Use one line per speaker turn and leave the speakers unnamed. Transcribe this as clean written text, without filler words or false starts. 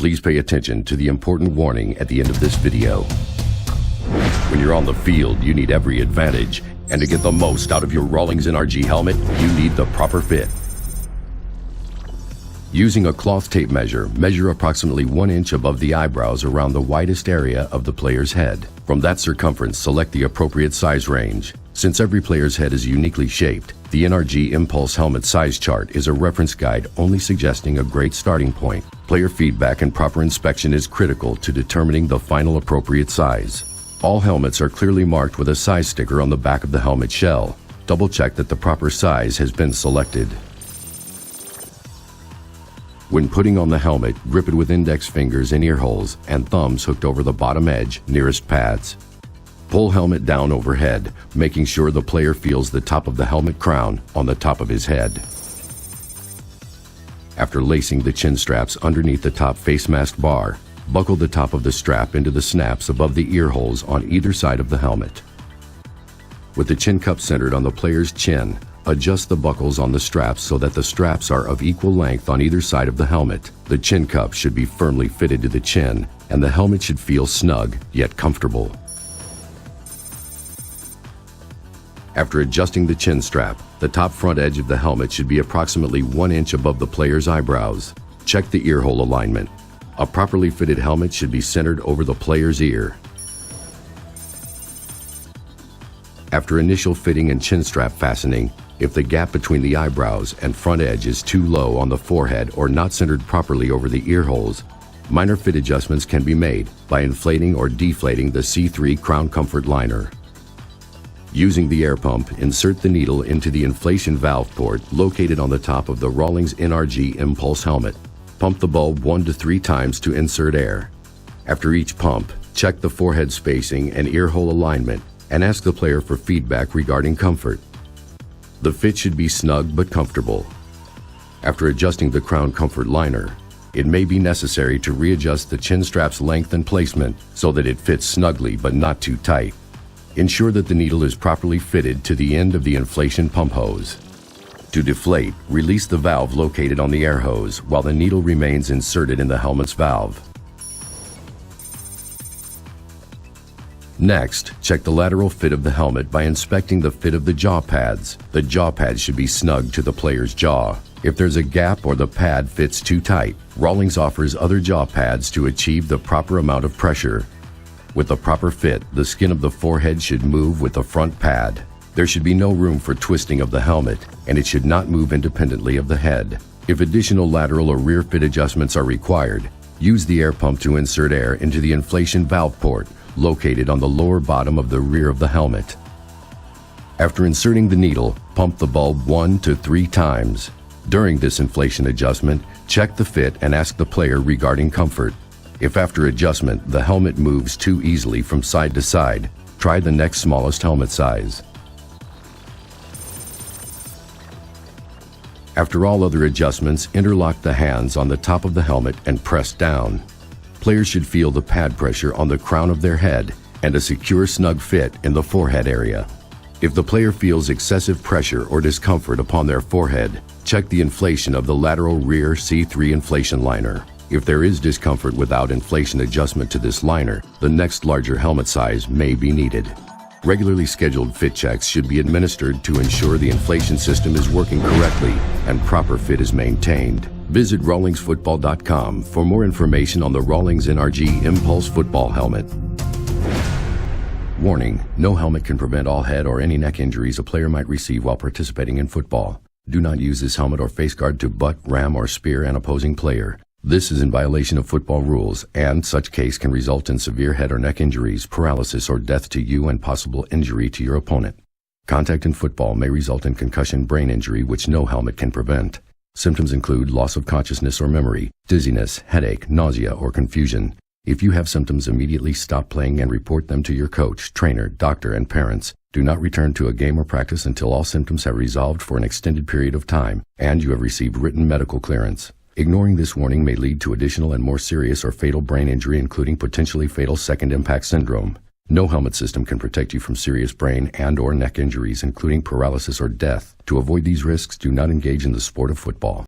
Please pay attention to the important warning at the end of this video. When you're on the field, you need every advantage, and to get the most out of your Rawlings NRG helmet, you need the proper fit. Using a cloth tape measure, measure approximately 1 inch above the eyebrows around the widest area of the player's head. From that circumference, select the appropriate size range. Since every player's head is uniquely shaped, the NRG Impulse Helmet Size Chart is a reference guide only suggesting a great starting point. Player feedback and proper inspection is critical to determining the final appropriate size. All helmets are clearly marked with a size sticker on the back of the helmet shell. Double check that the proper size has been selected. When putting on the helmet, grip it with index fingers in ear holes and thumbs hooked over the bottom edge nearest pads. Pull helmet down overhead, making sure the player feels the top of the helmet crown on the top of his head. After lacing the chin straps underneath the top face mask bar, buckle the top of the strap into the snaps above the ear holes on either side of the helmet. With the chin cup centered on the player's chin, adjust the buckles on the straps so that the straps are of equal length on either side of the helmet. The chin cup should be firmly fitted to the chin, and the helmet should feel snug yet comfortable. After adjusting the chin strap, the top front edge of the helmet should be approximately 1 inch above the player's eyebrows. Check the ear hole alignment. A properly fitted helmet should be centered over the player's ear. After initial fitting and chin strap fastening, if the gap between the eyebrows and front edge is too low on the forehead or not centered properly over the ear holes, minor fit adjustments can be made by inflating or deflating the C3 Crown Comfort liner. Using the air pump, insert the needle into the inflation valve port located on the top of the Rawlings NRG Impulse helmet. Pump the bulb 1 to 3 times to insert air. After each pump, check the forehead spacing and ear hole alignment and ask the player for feedback regarding comfort. The fit should be snug but comfortable. After adjusting the Crown Comfort liner, it may be necessary to readjust the chin strap's length and placement so that it fits snugly but not too tight. Ensure that the needle is properly fitted to the end of the inflation pump hose. To deflate, release the valve located on the air hose while the needle remains inserted in the helmet's valve. Next, check the lateral fit of the helmet by inspecting the fit of the jaw pads. The jaw pads should be snug to the player's jaw. If there's a gap or the pad fits too tight, Rawlings offers other jaw pads to achieve the proper amount of pressure. With the proper fit, the skin of the forehead should move with the front pad. There should be no room for twisting of the helmet, and it should not move independently of the head. If additional lateral or rear fit adjustments are required, use the air pump to insert air into the inflation valve port located on the lower bottom of the rear of the helmet. After inserting the needle, pump the bulb 1 to 3 times. During this inflation adjustment, check the fit and ask the player regarding comfort. If after adjustment the helmet moves too easily from side to side, try the next smallest helmet size. After all other adjustments, interlock the hands on the top of the helmet and press down. Players should feel the pad pressure on the crown of their head and a secure snug fit in the forehead area. If the player feels excessive pressure or discomfort upon their forehead, check the inflation of the lateral rear C3 inflation liner. If there is discomfort without inflation adjustment to this liner, the next larger helmet size may be needed. Regularly scheduled fit checks should be administered to ensure the inflation system is working correctly and proper fit is maintained. Visit rawlingsfootball.com for more information on the Rawlings NRG Impulse Football Helmet. Warning: no helmet can prevent all head or any neck injuries a player might receive while participating in football. Do not use this helmet or face guard to butt, ram, or spear an opposing player. This is in violation of football rules, and such case can result in severe head or neck injuries, paralysis, or death to you and possible injury to your opponent. Contact in football may result in concussion, brain injury, which no helmet can prevent. Symptoms include loss of consciousness or memory, dizziness, headache, nausea, or confusion. If you have symptoms, immediately stop playing and report them to your coach, trainer, doctor, and parents. Do not return to a game or practice until all symptoms have resolved for an extended period of time and you have received written medical clearance. Ignoring this warning may lead to additional and more serious or fatal brain injury, including potentially fatal second impact syndrome. No helmet system can protect you from serious brain and/or neck injuries, including paralysis or death. To avoid these risks, do not engage in the sport of football.